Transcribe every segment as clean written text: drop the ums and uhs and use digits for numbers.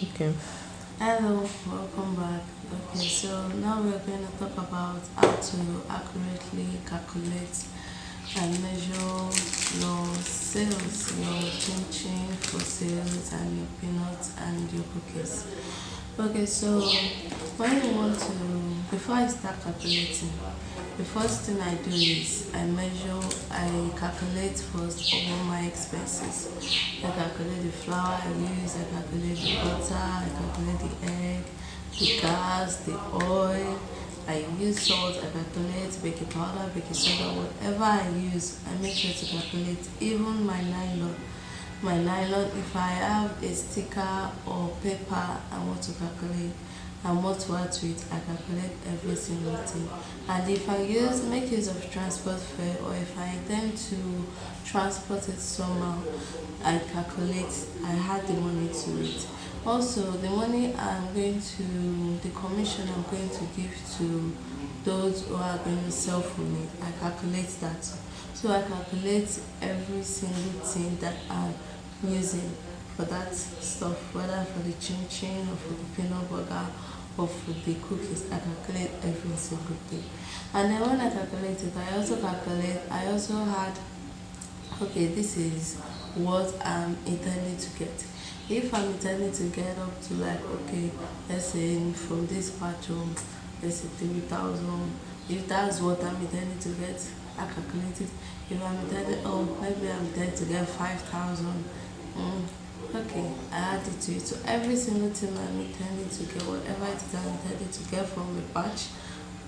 Okay. Hello, welcome back. Okay, so now we're going to talk about how to accurately calculate and measure your sales, your chin for sales and your peanuts and your cookies. Okay, so when you want to, before I start calculating, the first thing I do is I calculate first all my expenses. I calculate the flour I use, I calculate the butter, I calculate the egg, the gas, the oil. I use salt, I calculate baking powder, baking soda, whatever I use, I make sure to calculate. Even my nylon. My nylon, if I have a sticker or paper I want to calculate and what to add to it, I calculate every single thing. And if I make use of transport fare, or if I intend to transport it somehow, I calculate, I add the money to it. Also, the money the commission I'm going to give to those who are going to sell for me, I calculate that. So I calculate every single thing that I'm using for that stuff, whether for the chin chin or for the peanut butter or for the cookies. I calculate every single thing. And then when I calculate it, I also had, okay, this is what I'm intending to get. If I'm intending to get up to, like, okay, let's say from this batch of, let's say 3,000, if that's what I'm intending to get, I calculate it. If I'm intending, oh, maybe I'm intending to get 5,000, okay, I add it to it. So every single thing I'm intending to get, whatever it is I'm intending to get from a batch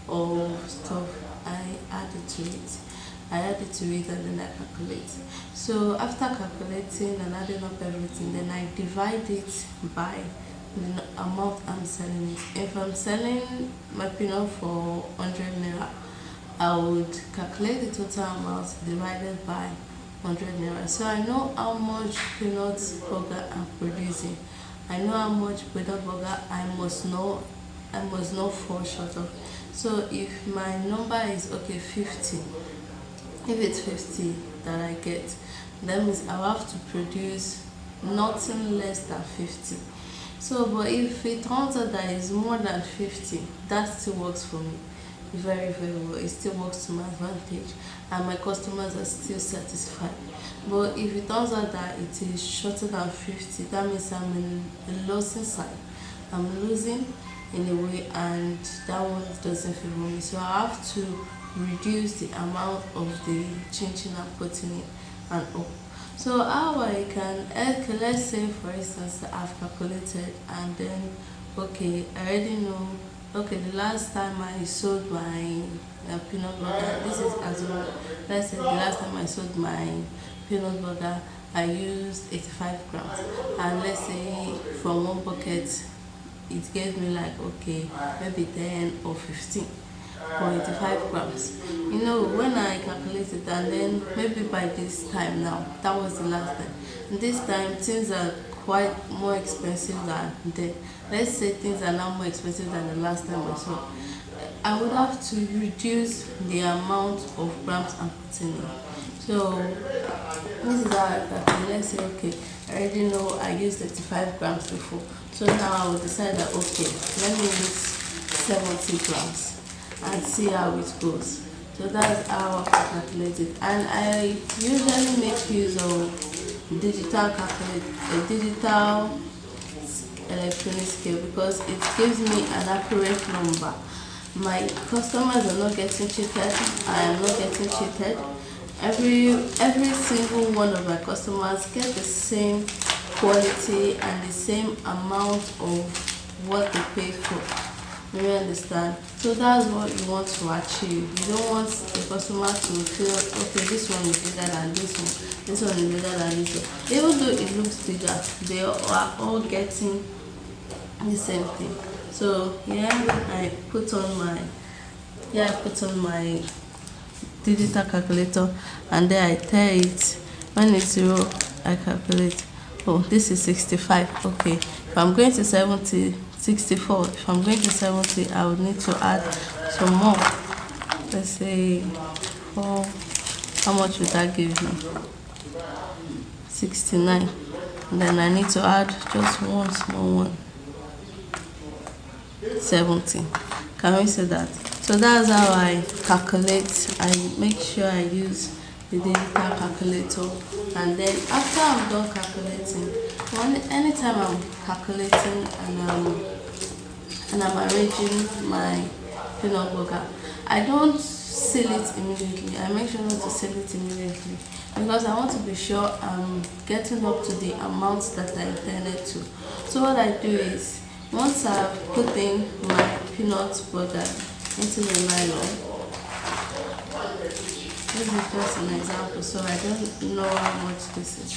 of stuff, I add it to it. I add it to it and then I calculate. So after calculating and adding up everything, then I divide it by the amount I'm selling it. If I'm selling my peanut for 100 naira, I would calculate the total amount divided by 100 naira. So I know how much peanut burger I'm producing. I know how much peanut burger I must not fall short of. So if my number is, okay, 50, if it's 50 that I get, that means I'll have to produce nothing less than 50. So, but if it turns out that it's more than 50, that still works for me very, very well. It still works to my advantage, and my customers are still satisfied. But if it turns out that it is shorter than 50, that means I'm in a losing side. I'm losing in a way, and that one doesn't favor me. So I have to reduce the amount of the chin chin I'm putting in and up. So how I can, okay, let's say for instance I've calculated and then, okay, I already know, okay, the last time I sold my peanut butter, this is as well, let's say the last time I sold my peanut butter, I used 85 grams, and let's say from one bucket it gave me like, okay, maybe 10 or 15 for 85 grams. When I calculated, and then maybe by this time now, that was the last time. And this time things are quite more expensive than then. Let's say things are now more expensive than the last time I saw. I would have to reduce the amount of grams I'm putting in. So this is how I calculate. Let's say, okay, I already know I used 35 grams before. So now I will decide that, okay, let me use 70 grams and see how it goes. So that's how I calculate it. And I usually make use of digital electronic scale, because it gives me an accurate number. My customers are not getting cheated. I am not getting cheated. Every single one of my customers get the same quality and the same amount of what they pay for. You understand? So that's what you want to achieve. You don't want the customer to feel, okay, this one is bigger than this one is bigger than this one. Even though it looks bigger, they are all getting the same thing. So I put on my digital calculator, and then I tell it when it's zero, I calculate. Oh, this is 65. Okay, if I'm going to 70, 64. If I'm going to 70, I would need to add some more. Let's say, how much would that give me? 69. And then I need to add just one small one. 70. Can we say that? So that's how I calculate. I make sure I use the digital calculator, and then after I'm done calculating, anytime I'm calculating and I'm arranging my peanut butter, I don't seal it immediately. I make sure not to seal it immediately because I want to be sure I'm getting up to the amount that I intended to. So what I do is, once I've put in my peanut butter into the nylon, this is just an example, so I don't know how much this is.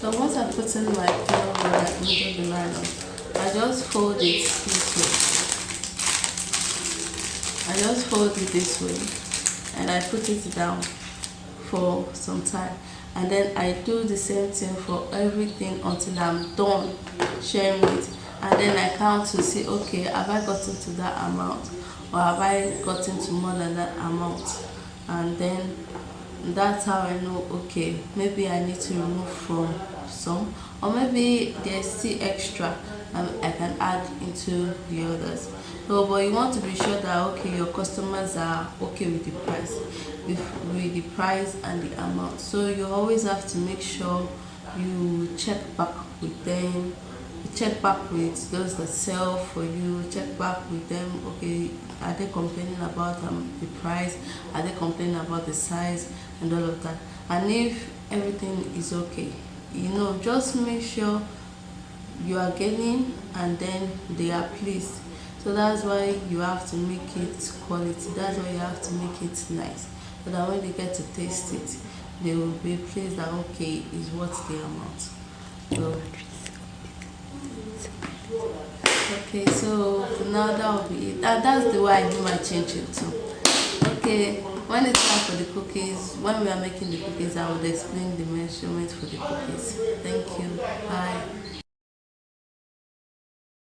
So once I put in my peanut butter into the nylon, I just fold it this way. I just fold it this way and I put it down for some time. And then I do the same thing for everything until I'm done sharing it. And then I count to see, okay, have I gotten to that amount or have I gotten to more than that amount? And then that's how I know, okay, maybe I need to remove from some, or maybe there's still extra and I can add into the others. So, but you want to be sure that, okay, your customers are okay with the price, with the price and the amount. So you always have to make sure you check back with them. Check back with those that sell for you. Check back with them. Okay, are they complaining about the price? Are they complaining about the size and all of that? And if everything is okay, just make sure you are getting and then they are pleased. So that's why you have to make it quality. That's why you have to make it nice, so that when they get to taste it, they will be pleased that, okay, is worth the amount. So okay, so now that will be it. That's the way I do my chinchin too. Okay, when it's time for the cookies, when we are making the cookies, I will explain the measurement for the cookies. Thank you. Bye.